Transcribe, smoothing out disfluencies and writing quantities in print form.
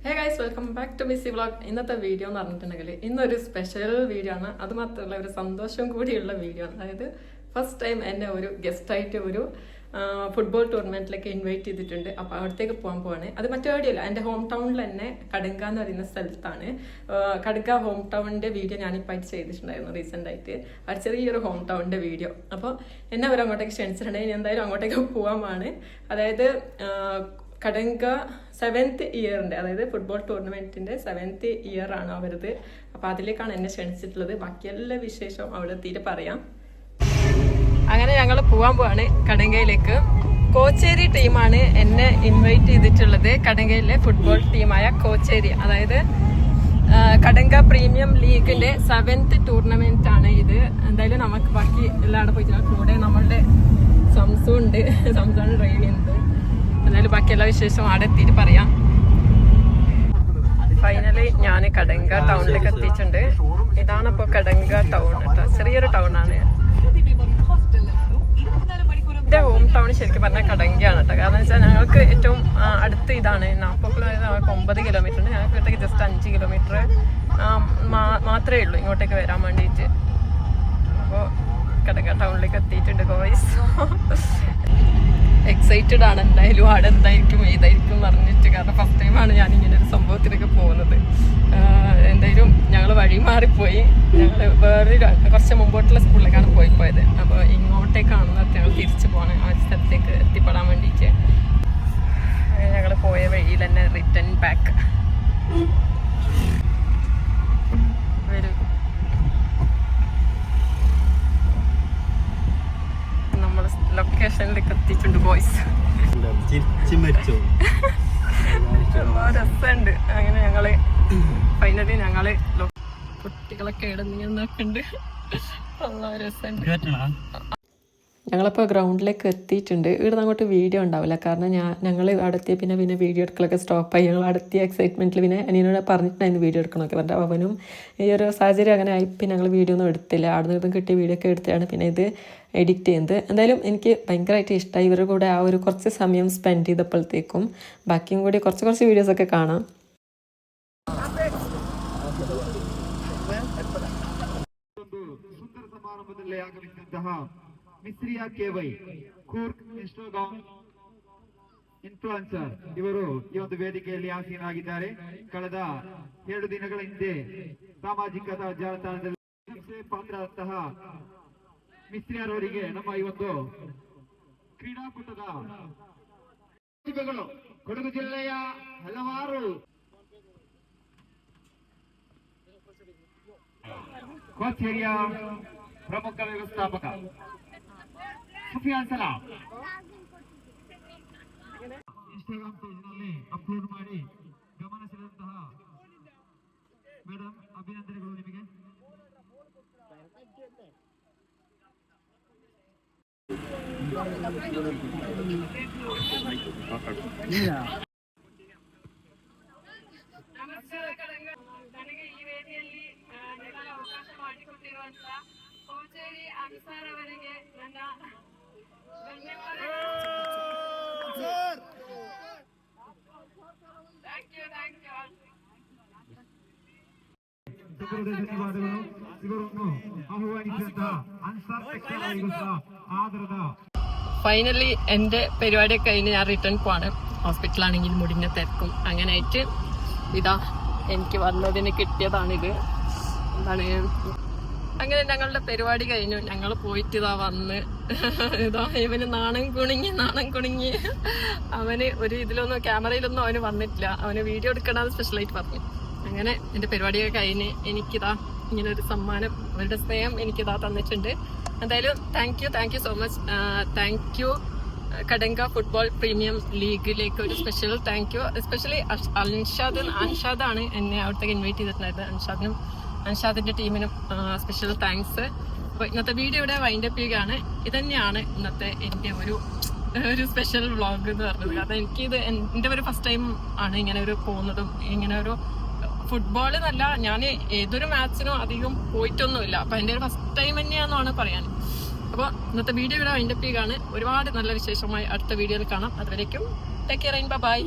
Hey guys, welcome back to Missy vlog. ഇന്നത്തെ video എന്ന് പറഞ്ഞിട്ടുണ്ടെങ്കിൽ ഇന്നൊരു സ്പെഷ്യൽ വീഡിയോ ആണ്. അത് മാത്രമല്ല ഒരു സന്തോഷം കൂടിയുള്ള വീഡിയോ ആണ്. അതായത് ഫസ്റ്റ് ടൈം എന്നെ ഒരു ഗസ്റ്റായിട്ട് ഒരു ഫുട്ബോൾ ടൂർണമെന്റിലേക്ക് ഇൻവൈറ്റ് ചെയ്തിട്ടുണ്ട്. അപ്പോൾ അവിടത്തേക്ക് പോകാൻ പോവാണ്. അത് മറ്റേടിയല്ല, എൻ്റെ ഹോം ടൗണിൽ തന്നെ കടുങ്ക എന്ന് പറയുന്ന സ്ഥലത്താണ്. കടുങ്ക ഹോം ടൗണിൻ്റെ വീഡിയോ ഞാനിപ്പോൾ ആയിട്ട് ചെയ്തിട്ടുണ്ടായിരുന്നു റീസെൻ്റ് ആയിട്ട്. ആ ചെറിയൊരു ഹോം ടൗണിൻ്റെ വീഡിയോ. അപ്പോൾ എന്നെ അവർ അങ്ങോട്ടേക്ക് ക്ഷണിച്ചിട്ടുണ്ടെങ്കിൽ എന്തായാലും അങ്ങോട്ടേക്ക് പോകാമാണ്. അതായത് കടുങ്ക 7th ഇയറിൻ്റെ, അതായത് ഫുട്ബോൾ ടൂർണമെൻറ്റിൻ്റെ 7th ഇയർ ആണ് അവരത്. അപ്പോൾ അതിലേക്കാണ് എന്നെ ക്ഷണിച്ചിട്ടുള്ളത്. ബാക്കി എല്ലാ വിശേഷവും അവിടെ എത്തിയിട്ട് പറയാം. അങ്ങനെ ഞങ്ങൾ പോകാൻ പോവാണ് കടുങ്കയിലേക്ക്. കോച്ചേരി ടീമാണ് എന്നെ ഇൻവൈറ്റ് ചെയ്തിട്ടുള്ളത്. കടുങ്കയിലെ ഫുട്ബോൾ ടീമായ കോച്ചേരി, അതായത് കടുങ്ക പ്രീമിയം ലീഗിൻ്റെ 7th ടൂർണമെൻ്റ് ആണ് ഇത്. എന്തായാലും നമുക്ക് ബാക്കി എല്ലാവരും പോയിട്ട് കൂടെ നമ്മളുടെ സംസുണ്ട്, സംസാണ് ഡ്രൈവ് ചെയ്യുന്നത്. എന്നാലും ബാക്കി എല്ലാ വിശേഷവും അവിടെ എത്തിയിട്ട് പറയാം. ഫൈനലി ഞാൻ കടുങ്ക ടൗണിലേക്ക് എത്തിയിട്ടുണ്ട്. ഇതാണിപ്പോൾ കടുങ്ക ടൗൺ കേട്ടോ. ചെറിയൊരു ടൗൺ ആണ്. എൻ്റെ ഹോം ടൗൺ ശരിക്കും പറഞ്ഞാൽ കടുങ്കയാണ് കേട്ടോ. കാരണം വെച്ചാൽ ഞങ്ങൾക്ക് ഏറ്റവും അടുത്ത് ഇതാണ്. നാപ്പോക്കിൽ ഞങ്ങൾക്ക് 9 കിലോമീറ്റർ ഉണ്ട്. ഞങ്ങൾക്ക് ഇവിടത്തേക്ക് ജസ്റ്റ് 5 കിലോമീറ്റർ മാത്രമേ ഉള്ളൂ ഇങ്ങോട്ടേക്ക് വരാൻ വേണ്ടിയിട്ട്. അപ്പോൾ കടുങ്ക ടൗണിലേക്ക് എത്തിയിട്ടുണ്ട് ഗോയ്സ്. എക്സൈറ്റഡ് ആണ്. എന്തായാലും അവിടെ എന്തായിരിക്കും ഏതായിരിക്കും പറഞ്ഞിട്ട്. കാരണം ഫസ്റ്റ് ടൈമാണ് ഞാൻ ഇങ്ങനെ ഒരു സംഭവത്തിലൊക്കെ പോകുന്നത്. എന്തായാലും ഞങ്ങൾ വഴി മാറിപ്പോയി. ഞങ്ങൾ വേറൊരു കുറച്ച് മുമ്പോട്ടുള്ള സ്കൂളിലേക്കാണ് പോയത്. അപ്പോൾ ഇങ്ങോട്ടേക്കാണ് ഞങ്ങൾ തിരിച്ചു പോകണം, ആ സ്ഥലത്തേക്ക് എത്തിപ്പെടാൻ വേണ്ടിയിട്ട്. ഞങ്ങൾ പോയ വഴിയിൽ തന്നെ റിട്ടേൺ ബാക്ക് വരും. നമ്മൾ ലൊക്കേഷനിലേക്ക് എത്തിയിട്ടുണ്ട് ബോയ്സ്. രസമുണ്ട്. അങ്ങനെ ഞങ്ങള് ഫൈനലി കുട്ടികളൊക്കെ ഇടന്നിരുന്നൊക്കെയുണ്ട്. രസമുണ്ട്. ഞങ്ങളിപ്പോൾ ഗ്രൗണ്ടിലേക്ക് എത്തിയിട്ടുണ്ട്. ഇവിടുന്ന് അങ്ങോട്ട് വീഡിയോ ഉണ്ടാവില്ല, കാരണം ഞങ്ങൾ അവിടെ എത്തിയ പിന്നെ വീഡിയോ എടുക്കലൊക്കെ സ്റ്റോപ്പായി. ഞങ്ങൾ അടുത്ത എക്സൈറ്റ്മെൻറ്റിൽ പിന്നെ അനിയനോട് പറഞ്ഞിട്ടുണ്ടായിരുന്നു വീഡിയോ എടുക്കണമൊക്കെ പറഞ്ഞിട്ട്. അവനും ഈ ഒരു സാഹചര്യം അങ്ങനെ ആയി. പിന്നെ ഞങ്ങൾ വീഡിയോ ഒന്നും എടുത്തില്ല. അവിടെ നിന്ന് കിട്ടിയ വീഡിയോ ഒക്കെ എടുത്തിട്ടാണ് പിന്നെ ഇത് എഡിറ്റ് ചെയ്യുന്നത്. എന്തായാലും എനിക്ക് ഭയങ്കരമായിട്ട് ഇഷ്ടമായി. ഇവരുടെ കൂടെ ആ ഒരു കുറച്ച് സമയം സ്പെൻഡ് ചെയ്തപ്പോഴത്തേക്കും ബാക്കിയും കൂടി കുറച്ച് വീഡിയോസൊക്കെ കാണാം. ಮಿಸ್ರಿಯಾ ಕೆವೈ ಕೂರ್ಗ್ ಇನ್ಸ್ಟಾಗ್ರಾಮ್ ಇನ್ಫ್ಲುಯೆನ್ಸರ್ ಇವರು ಈ ಒಂದು ವೇದಿಕೆಯಲ್ಲಿ ಆಸೀನರಾಗಿದ್ದಾರೆ. ಕಳೆದ 2 ದಿನಗಳ ಹಿಂದೆ ಸಾಮಾಜಿಕ ಜಾಲತಾಣದಲ್ಲಿ ಪಾತ್ರರಾದಂತಹ ಮಿಸ್ರಿಯಾರವರಿಗೆ ನಮ್ಮ ಈ ಒಂದು ಕ್ರೀಡಾಕೂಟದ ಪ್ರತಿಭೆಗಳು ಕೊಡಗು ಜಿಲ್ಲೆಯ ಹಲವಾರು ಕೋಚೇರಿಯ ಪ್ರಮುಖ ವ್ಯವಸ್ಥಾಪಕ ಸುಫಿಯಾನ್ ಸಲಾಂ ಇನ್ಸ್ಟಾಗ್ರಾಮ್ ಪೇಜ್ನಲ್ಲಿ ಅಪ್ಲೋಡ್ ಮಾಡಿ ಗಮನ ಸೆಳೆದಂತಹ ಮೇಡಮ್, ಅಭಿನಂದನೆಗಳು ನಿಮಗೆ. ನನಗೆ ಈ ವೇದಿಯಲ್ಲಿ ಅವಕಾಶ ಮಾಡಿಕೊಟ್ಟಿರುವಂತಹ ಕೋಚೇರಿ ಅನ್ಸಾರ್ ಅವರಿಗೆ ನನ್ನ ಧನ್ಯವಾದಗಳು. ಇವರನ್ನು ಆಹ್ವಾನಿಸಿದಂತಹ ಅನ್ಸಾರ್ ಆದರದ. ഫൈനലി എൻ്റെ പരിപാടിയൊക്കെ കഴിഞ്ഞ് ഞാൻ റിട്ടേൺ പോവാണ്. ഹോസ്പിറ്റലാണെങ്കിൽ മുടിഞ്ഞ തിരക്കും അങ്ങനെ ആയിട്ട് ഇതാ എനിക്ക് വന്നതിന് കിട്ടിയതാണിത്. എന്താണ്, അങ്ങനെ ഞങ്ങളുടെ പരിപാടി കഴിഞ്ഞു. ഞങ്ങൾ പോയിട്ട് ഇതാ വന്ന് ഇതാ ഇവന് നാണം കുണുങ്ങി. അവന് ഒരു ഇതിലൊന്നും ക്യാമറയിലൊന്നും അവന് വന്നിട്ടില്ല. അവന് വീഡിയോ എടുക്കണമെന്ന് സ്പെഷ്യലായിട്ട് പറഞ്ഞു. അങ്ങനെ എൻ്റെ പരിപാടിയൊക്കെ കഴിഞ്ഞ് എനിക്കിതാ ഇങ്ങനെ ഒരു സമ്മാനം, അവരുടെ സ്നേഹം എനിക്കിതാ തന്നിട്ടുണ്ട്. എന്തായാലും thank you so much. Thank you കടുങ്ക ഫുട്ബോൾ പ്രീമിയം ലീഗിലേക്ക് ഒരു സ്പെഷ്യൽ താങ്ക് യു. എസ്പെഷ്യലി അൻഷാദാണ് എന്നെ അവിടത്തേക്ക് ഇൻവൈറ്റ് ചെയ്തിട്ടുണ്ടായിരുന്നത്. അൻഷാദിന്റെ ടീമിനും സ്പെഷ്യൽ താങ്ക്സ്. അപ്പോൾ ഇന്നത്തെ വീഡിയോ ഇവിടെ വൈൻഡപ്പ് ചെയ്യുകയാണ്. ഇതന്നെയാണ് ഇന്നത്തെ എൻ്റെ ഒരു സ്പെഷ്യൽ വ്ളോഗ് എന്ന് പറഞ്ഞത്. കാരണം എനിക്കിത് എൻ്റെ ഒരു ഫസ്റ്റ് ടൈം ആണ് ഇങ്ങനെ ഒരു പോകുന്നതും. ഇങ്ങനെ ഒരു ഫുട്ബോൾ എന്നല്ല, ഞാൻ ഏതൊരു മാച്ചിനും അധികം പോയിട്ടൊന്നുമില്ല. അപ്പോൾ എൻ്റെ ഒരു ഫസ്റ്റ് ടൈം തന്നെയാണെന്നാണ് പറയാൻ. അപ്പോൾ ഇന്നത്തെ വീഡിയോ ഇവിടെ വൈൻഡപ്പ് ചെയ്യുകയാണ്. ഒരുപാട് നല്ല വിശേഷമായി അടുത്ത വീഡിയോയിൽ കാണാം. അതുവരേക്കും ടേക്ക് കെയർ ആൻഡ് ബൈ.